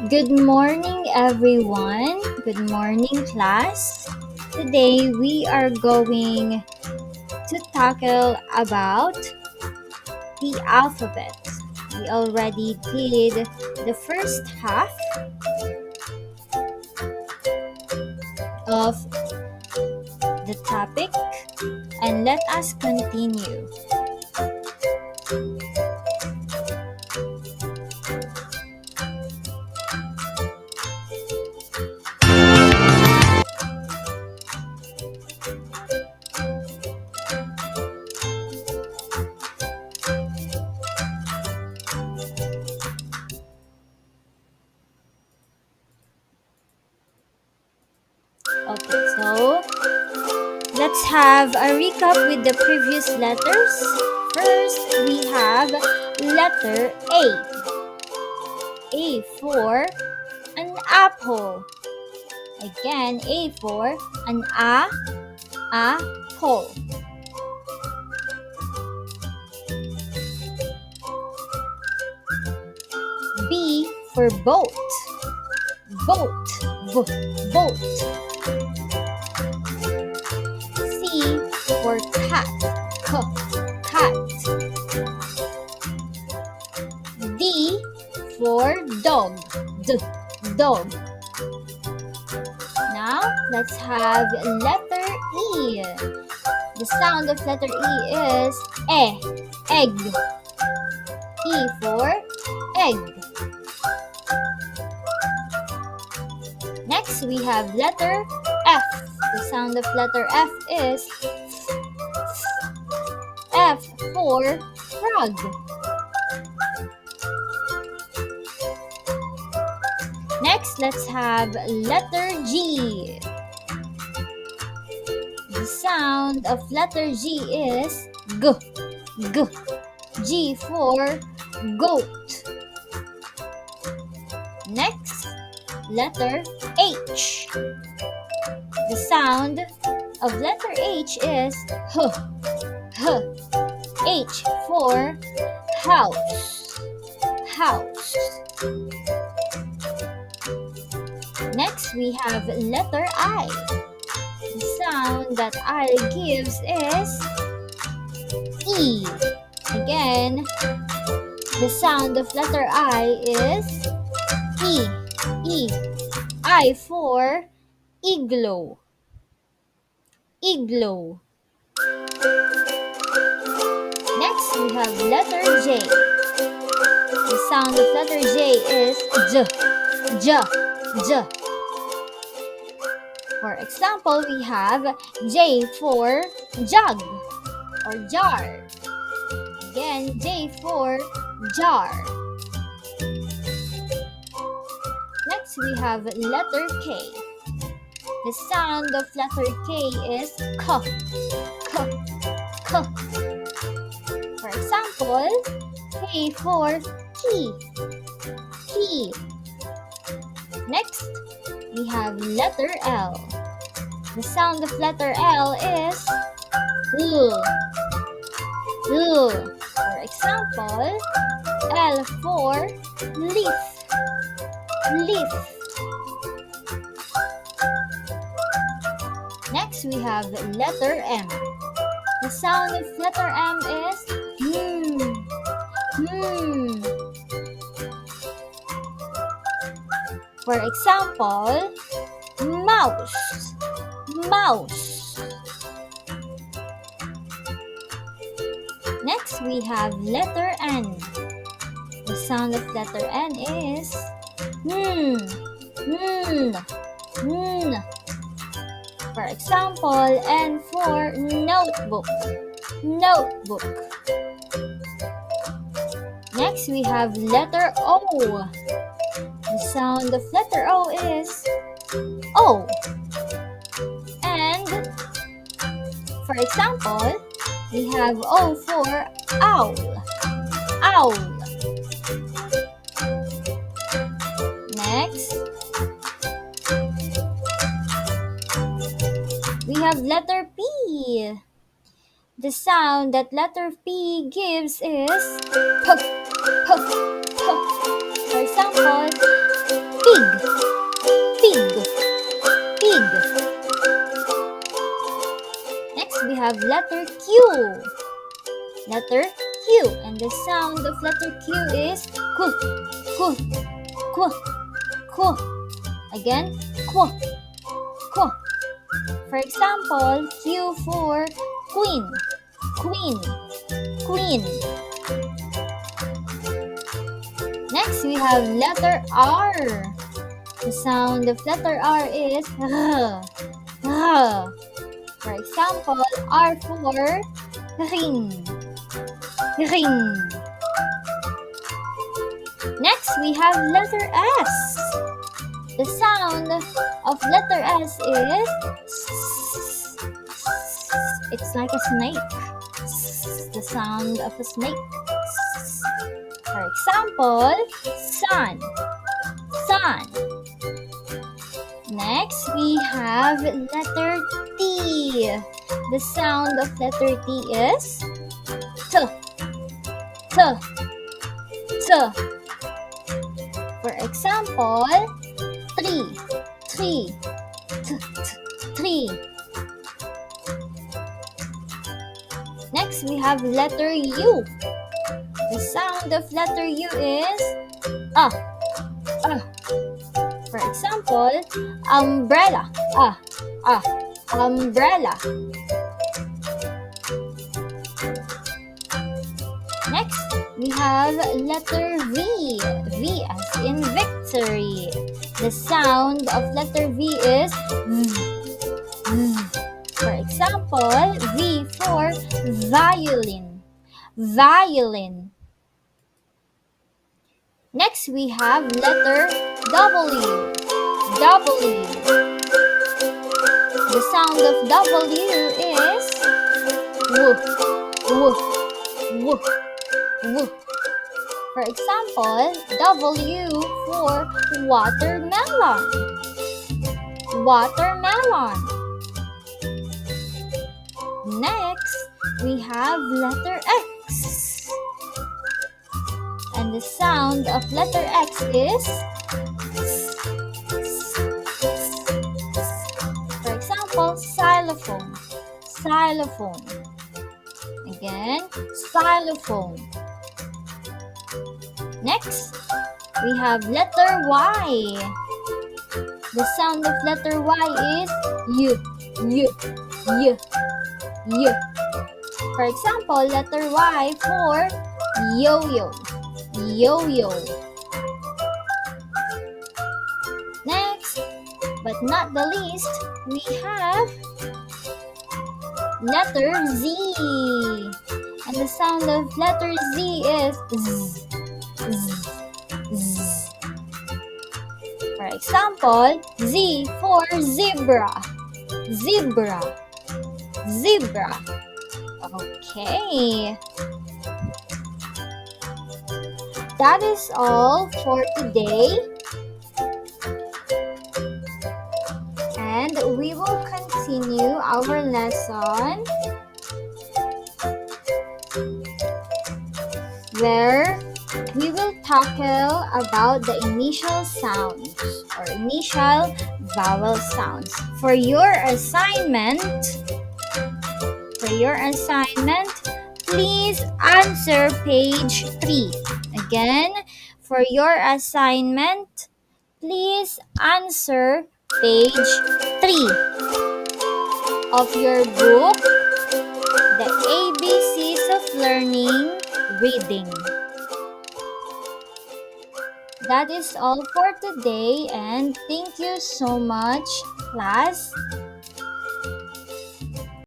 Good morning, everyone. Good morning, class. Today we are going to tackle about the alphabet. We already did the first half of the topic, and let us continue. Okay, so let's have a recap with the previous letters. First, we have letter A. A for an apple. Again, A for an apple. B for boat. Boat. Boat. C for cat. Cat. D for dog. Dog. Now, let's have letter E. The sound of letter E is egg. E for egg. Next, we have letter F. The sound of letter F is F for frog. Next, let's have letter G. The sound of letter G is G. G for goat. Next, letter H. The sound of letter H is H for house. Next, we have letter I. The sound that I gives is E. Again, the sound of letter I is E. I for igloo. Next, we have letter J. The sound of letter J is J. For example, we have J for jug or jar. Again, J for jar. Next, we have letter K. The sound of letter K is K. For example, K for key. Next, we have letter L. The sound of letter L is L. For example, L for leaf. Next, we have letter M. The sound of letter M is For example, mouse. Next, we have letter N. The sound of letter N is For example, N for notebook. Next, we have letter O. The sound of letter O is O. And for example, we have O for owl. Next, we have letter P. The sound that letter P gives is puff. For example, have letter Q. Letter Q. And the sound of letter Q is Q, Q, Q, Q. Again, Q, Q. For example, Q for queen, queen, queen. Next, we have letter R. The sound of letter R is R, R. For example, R for ring, ring. Next, we have letter S. The sound of letter S is it's like a snake. The sound of a snake. For example, sun, sun. Next, we have letter T. The sound of letter T is T, T, T. For example, tree, tree, T, T, tree. Next, we have letter U. The sound of letter U is ah, ah. For example, umbrella, ah, ah, umbrella. Next, we have letter V. V as in victory. The sound of letter V is V, V. For example, V for violin, violin. Next, we have letter W. W. The sound of W is woo, woo, woo, woo. For example, W for watermelon, watermelon. Next, we have letter X. And the sound of letter X is for example, xylophone, xylophone. Again, xylophone. Next, we have letter Y. The sound of letter Y is U, U, U, U. For example, letter Y for yo-yo, yo-yo. Next, but not the least, we have letter Z. And the sound of letter Z is Z, Z, Z. For example, Z for zebra, zebra, zebra. Okay. That is all for today. And we will continue our lesson where we will tackle about the initial sounds or initial vowel sounds. For your assignment, please answer page 3. Again, for your assignment, please answer page 3 of your book, The ABCs of Learning Reading. That is all for today, and thank you so much, class.